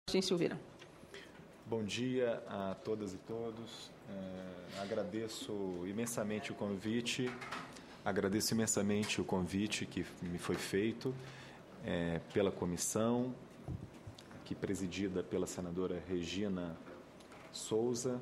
Silveira. Bom dia a todas e todos. Agradeço imensamente o convite que me foi feito pela comissão, aqui presidida pela senadora Regina Souza.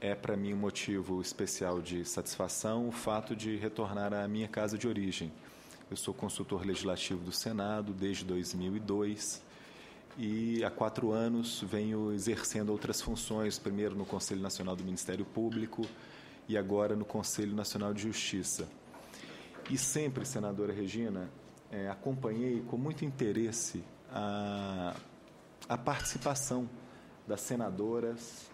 É para mim um motivo especial de satisfação o fato de retornar à minha casa de origem. Eu sou consultor legislativo do Senado desde 2002 e há 4 anos venho exercendo outras funções, primeiro no Conselho Nacional do Ministério Público e agora no Conselho Nacional de Justiça. E sempre, senadora Regina, acompanhei com muito interesse a participação das senadoras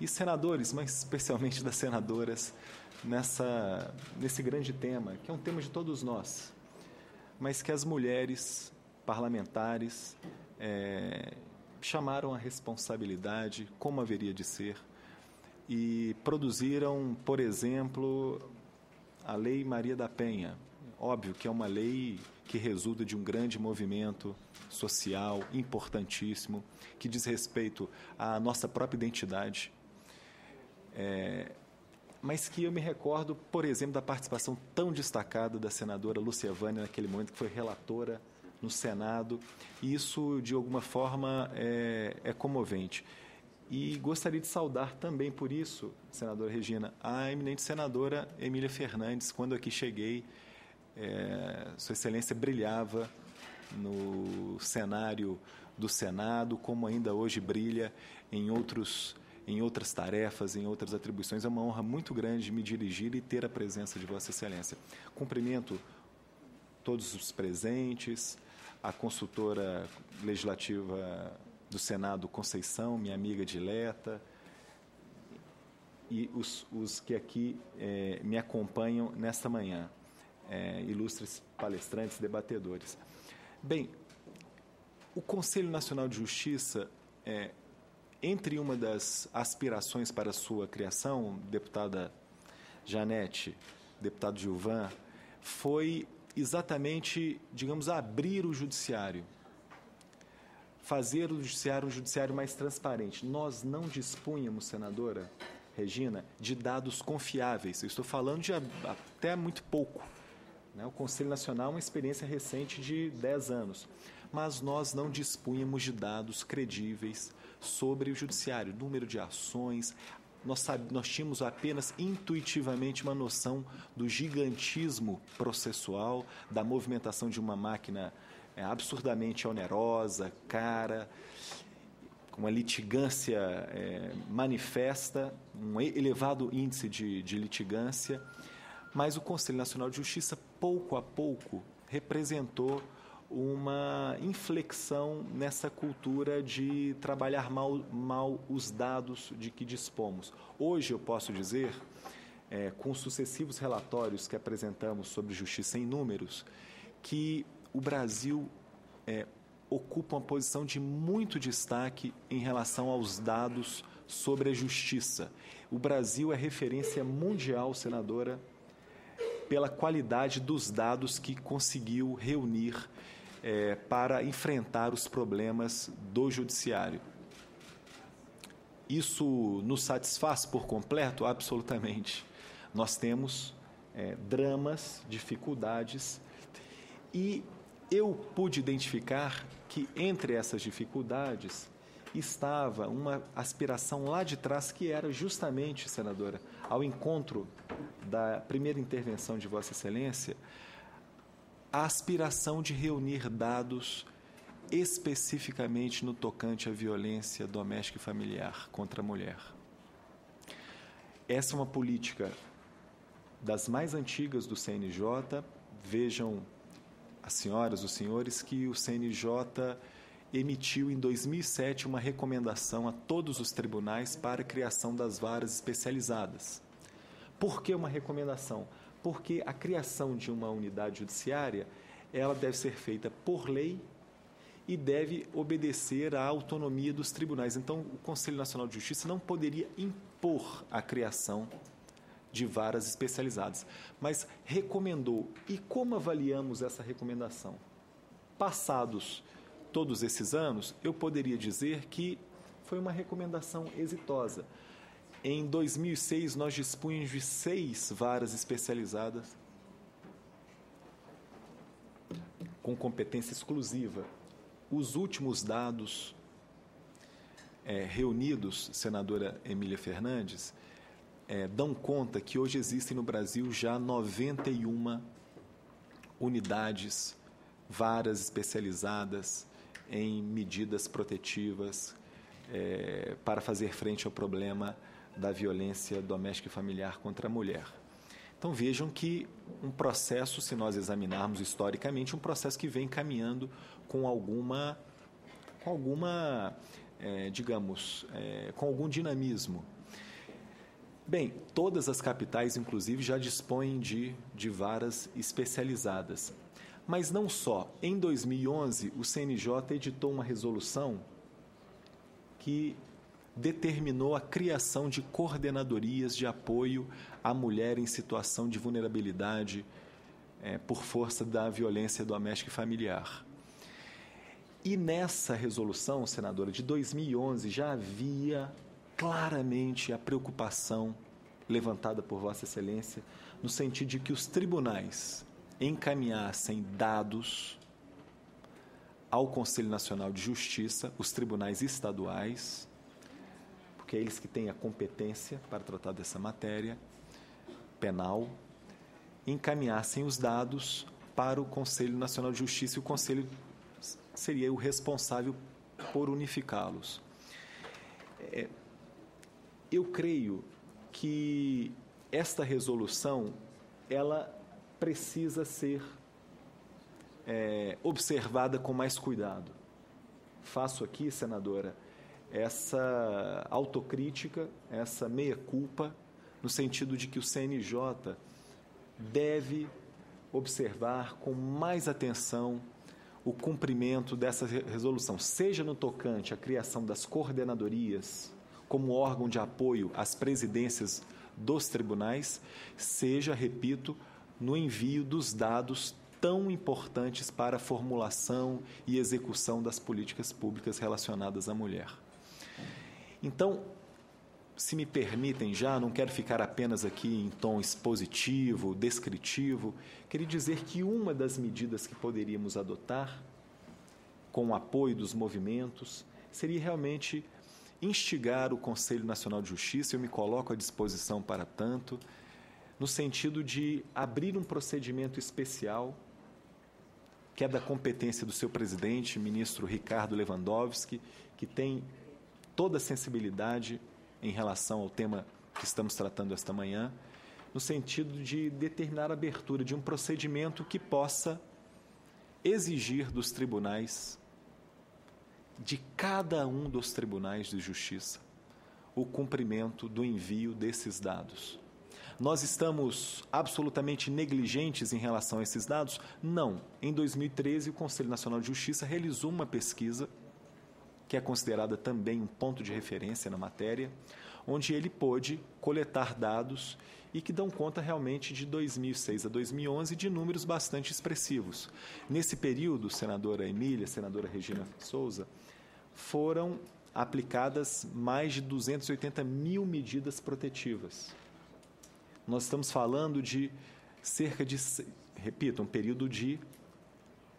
e senadores, mas especialmente das senadoras, nesse grande tema, que é um tema de todos nós, mas que as mulheres parlamentares chamaram a responsabilidade, como haveria de ser, e produziram, por exemplo, a Lei Maria da Penha. Óbvio que é uma lei que resulta de um grande movimento social importantíssimo, que diz respeito à nossa própria identidade, mas que eu me recordo, por exemplo, da participação tão destacada da senadora Lúcia Vânia, naquele momento que foi relatora no Senado, e isso, de alguma forma, é comovente. E gostaria de saudar também, por isso, senadora Regina, a eminente senadora Emília Fernandes. Quando aqui cheguei, Sua Excelência brilhava no cenário do Senado, como ainda hoje brilha em outras tarefas, em outras atribuições. É uma honra muito grande me dirigir e ter a presença de Vossa Excelência. Cumprimento todos os presentes, a consultora legislativa do Senado, Conceição, minha amiga dileta, e os que aqui me acompanham nesta manhã, ilustres palestrantes, debatedores. Bem, o Conselho Nacional de Justiça, entre uma das aspirações para a sua criação, deputada Janete, deputado Gilvan, foi exatamente, digamos, abrir o judiciário, fazer o judiciário um judiciário mais transparente. Nós não dispunhamos, senadora Regina, de dados confiáveis. Eu estou falando de até muito pouco, né? O Conselho Nacional é uma experiência recente de 10 anos, mas nós não dispunhamos de dados credíveis sobre o judiciário, número de ações. Nós tínhamos apenas intuitivamente uma noção do gigantismo processual, da movimentação de uma máquina absurdamente onerosa, cara, com uma litigância manifesta, um elevado índice de litigância, mas o Conselho Nacional de Justiça, pouco a pouco, representou uma inflexão nessa cultura de trabalhar mal os dados de que dispomos. Hoje eu posso dizer, com os sucessivos relatórios que apresentamos sobre justiça em números, que o Brasil ocupa uma posição de muito destaque em relação aos dados sobre a justiça. O Brasil é referência mundial, senadora, pela qualidade dos dados que conseguiu reunir para enfrentar os problemas do judiciário. Isso nos satisfaz por completo? Absolutamente. Nós temos dramas, dificuldades, e eu pude identificar que entre essas dificuldades estava uma aspiração lá de trás, que era justamente, senadora, ao encontro da primeira intervenção de Vossa Excelência, a aspiração de reunir dados especificamente no tocante à violência doméstica e familiar contra a mulher. Essa é uma política das mais antigas do CNJ. Vejam, as senhoras, os senhores, que o CNJ emitiu em 2007 uma recomendação a todos os tribunais para a criação das varas especializadas. Por que uma recomendação? Porque a criação de uma unidade judiciária, ela deve ser feita por lei e deve obedecer à autonomia dos tribunais. Então, o Conselho Nacional de Justiça não poderia impor a criação de varas especializadas, mas recomendou. E como avaliamos essa recomendação? Passados todos esses anos, eu poderia dizer que foi uma recomendação exitosa. Em 2006, nós dispunhamos de 6 varas especializadas com competência exclusiva. Os últimos dados reunidos, senadora Emília Fernandes, dão conta que hoje existem no Brasil já 91 unidades, varas especializadas em medidas protetivas para fazer frente ao problema da violência doméstica e familiar contra a mulher. Então vejam que um processo, se nós examinarmos historicamente, um processo que vem caminhando com alguma com algum dinamismo. Bem, todas as capitais, inclusive, já dispõem de varas especializadas. Mas não só. Em 2011, o CNJ editou uma resolução que determinou a criação de coordenadorias de apoio à mulher em situação de vulnerabilidade por força da violência doméstica e familiar. E nessa resolução, senadora, de 2011, já havia claramente a preocupação levantada por Vossa Excelência no sentido de que os tribunais encaminhassem dados ao Conselho Nacional de Justiça, os tribunais estaduais, porque é eles que têm a competência para tratar dessa matéria penal, encaminhassem os dados para o Conselho Nacional de Justiça e o Conselho seria o responsável por unificá-los. Eu creio que esta resolução ela precisa ser observada com mais cuidado. Faço aqui, senadora, essa autocrítica, essa meia-culpa, no sentido de que o CNJ deve observar com mais atenção o cumprimento dessa resolução, seja no tocante à criação das coordenadorias como órgão de apoio às presidências dos tribunais, seja, repito, no envio dos dados tão importantes para a formulação e execução das políticas públicas relacionadas à mulher. Então, se me permitem já, não quero ficar apenas aqui em tom expositivo, descritivo, queria dizer que uma das medidas que poderíamos adotar, com o apoio dos movimentos, seria realmente instigar o Conselho Nacional de Justiça, eu me coloco à disposição para tanto, no sentido de abrir um procedimento especial, que é da competência do seu presidente, ministro Ricardo Lewandowski, que tem toda a sensibilidade em relação ao tema que estamos tratando esta manhã, no sentido de determinar a abertura de um procedimento que possa exigir dos tribunais, de cada um dos tribunais de justiça, o cumprimento do envio desses dados. Nós estamos absolutamente negligentes em relação a esses dados? Não. Em 2013, o Conselho Nacional de Justiça realizou uma pesquisa, que é considerada também um ponto de referência na matéria, onde ele pôde coletar dados e que dão conta realmente de 2006 a 2011 de números bastante expressivos. Nesse período, senadora Emília, senadora Regina Souza, foram aplicadas mais de 280 mil medidas protetivas. Nós estamos falando de cerca de, repito, um período de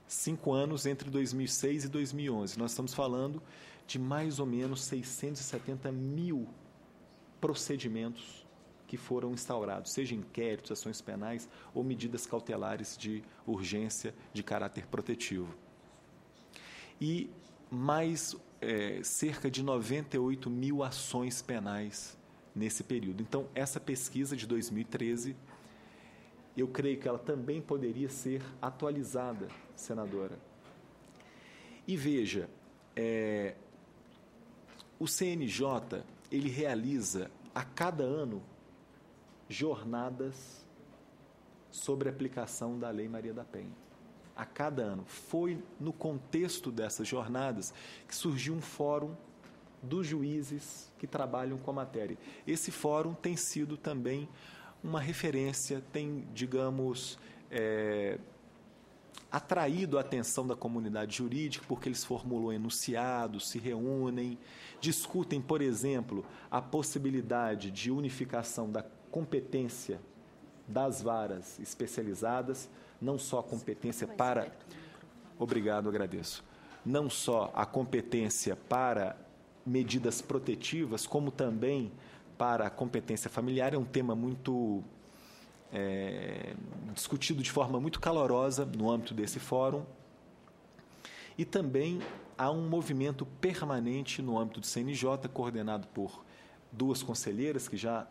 5 anos entre 2006 e 2011. Nós estamos falando de mais ou menos 670 mil procedimentos que foram instaurados, seja inquéritos, ações penais ou medidas cautelares de urgência de caráter protetivo. E mais cerca de 98 mil ações penais nesse período. Então, essa pesquisa de 2013, eu creio que ela também poderia ser atualizada, senadora. E veja, o CNJ, ele realiza a cada ano jornadas sobre a aplicação da Lei Maria da Penha. A cada ano. Foi no contexto dessas jornadas que surgiu um fórum dos juízes que trabalham com a matéria. Esse fórum tem sido também uma referência, tem, digamos, atraído a atenção da comunidade jurídica, porque eles formulam enunciados, se reúnem, discutem, por exemplo, a possibilidade de unificação da competência das varas especializadas, não só a competência para... Obrigado, agradeço. Não só a competência para medidas protetivas, como também para a competência familiar. É um tema muito discutido de forma muito calorosa no âmbito desse fórum. E também há um movimento permanente no âmbito do CNJ, coordenado por 2 conselheiras que já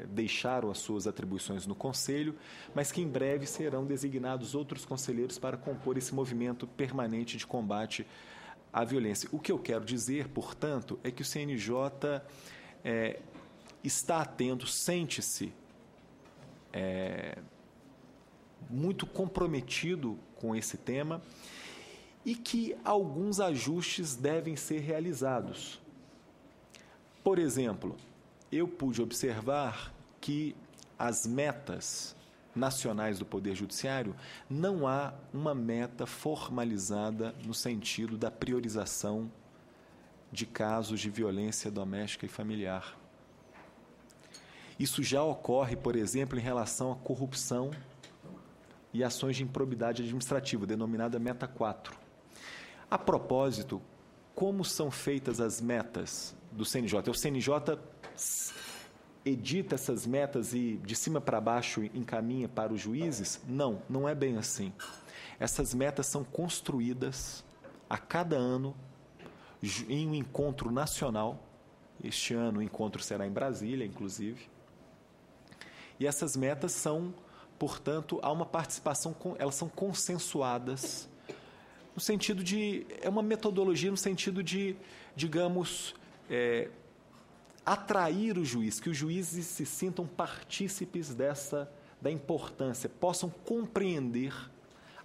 deixaram as suas atribuições no Conselho, mas que em breve serão designados outros conselheiros para compor esse movimento permanente de combate à violência. O que eu quero dizer, portanto, é que o CNJ está atento, sente-se muito comprometido com esse tema e que alguns ajustes devem ser realizados. Por exemplo, eu pude observar que as metas nacionais do Poder Judiciário, não há uma meta formalizada no sentido da priorização de casos de violência doméstica e familiar. Isso já ocorre, por exemplo, em relação à corrupção e ações de improbidade administrativa, denominada Meta 4. A propósito, como são feitas as metas do CNJ? O CNJ edita essas metas e de cima para baixo encaminha para os juízes? Não, não é bem assim. Essas metas são construídas a cada ano em um encontro nacional. Este ano o encontro será em Brasília, inclusive. E essas metas são, portanto, há uma participação, elas são consensuadas, no sentido de, é uma metodologia no sentido de, digamos, atrair o juiz, que os juízes se sintam partícipes da importância, possam compreender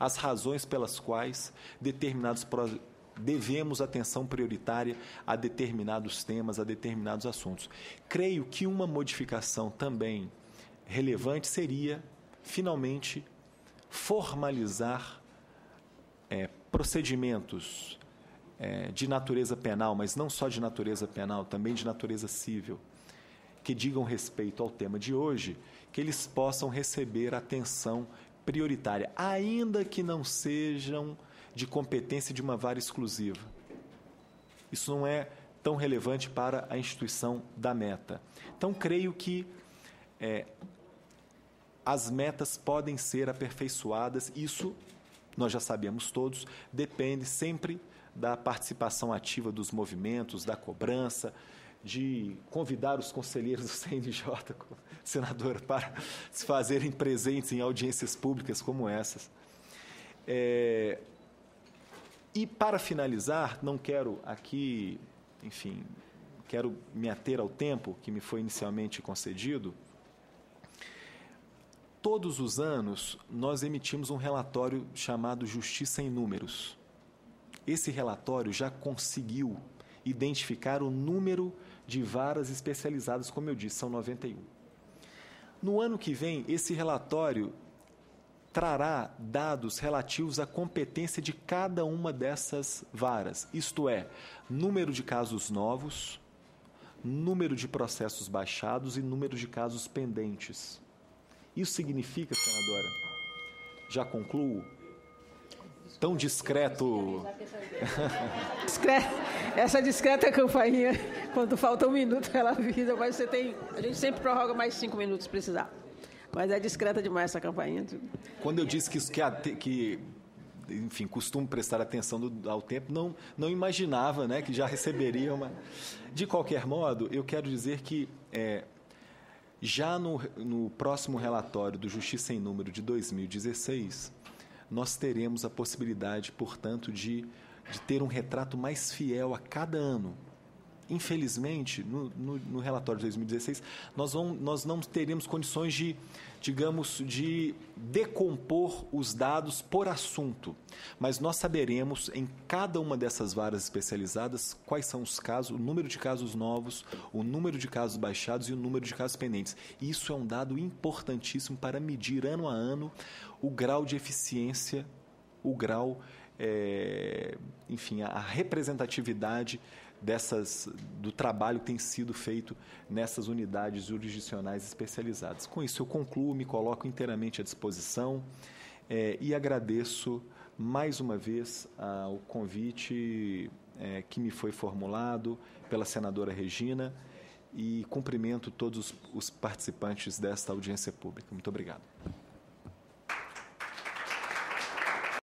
as razões pelas quais devemos atenção prioritária a determinados temas, a determinados assuntos. Creio que uma modificação também relevante seria, finalmente, formalizar procedimentos de natureza penal, mas não só de natureza penal, também de natureza civil, que digam respeito ao tema de hoje, que eles possam receber atenção prioritária, ainda que não sejam de competência de uma vara exclusiva. Isso não é tão relevante para a instituição da meta. Então, creio que as metas podem ser aperfeiçoadas, isso nós já sabemos todos, depende sempre da participação ativa dos movimentos, da cobrança, de convidar os conselheiros do CNJ, senadora, para se fazerem presentes em audiências públicas como essas. E para finalizar, não quero aqui, enfim, quero me ater ao tempo que me foi inicialmente concedido. Todos os anos, nós emitimos um relatório chamado Justiça em Números. Esse relatório já conseguiu identificar o número de varas especializadas, como eu disse, são 91. No ano que vem, esse relatório trará dados relativos à competência de cada uma dessas varas, isto é, número de casos novos, número de processos baixados e número de casos pendentes. Isso significa, senadora, já concluo, tão discreto... Essa discreta campainha, quando falta um minuto, ela avisa, mas a gente sempre prorroga mais 5 minutos se precisar. Mas é discreta demais essa campainha. Quando eu disse que enfim, costumo prestar atenção ao tempo, não imaginava, né, que já receberia uma... De qualquer modo, eu quero dizer que já no próximo relatório do Justiça em Número de 2016, nós teremos a possibilidade, portanto, de ter um retrato mais fiel a cada ano infelizmente, no relatório de 2016, nós não teríamos condições de, digamos, de decompor os dados por assunto, mas nós saberemos em cada uma dessas varas especializadas quais são os casos, o número de casos novos, o número de casos baixados e o número de casos pendentes. Isso é um dado importantíssimo para medir ano a ano o grau de eficiência, o grau, enfim, a representatividade do trabalho que tem sido feito nessas unidades jurisdicionais especializadas. Com isso, eu concluo, me coloco inteiramente à disposição e agradeço mais uma vez o convite que me foi formulado pela senadora Regina e cumprimento todos os participantes desta audiência pública. Muito obrigado.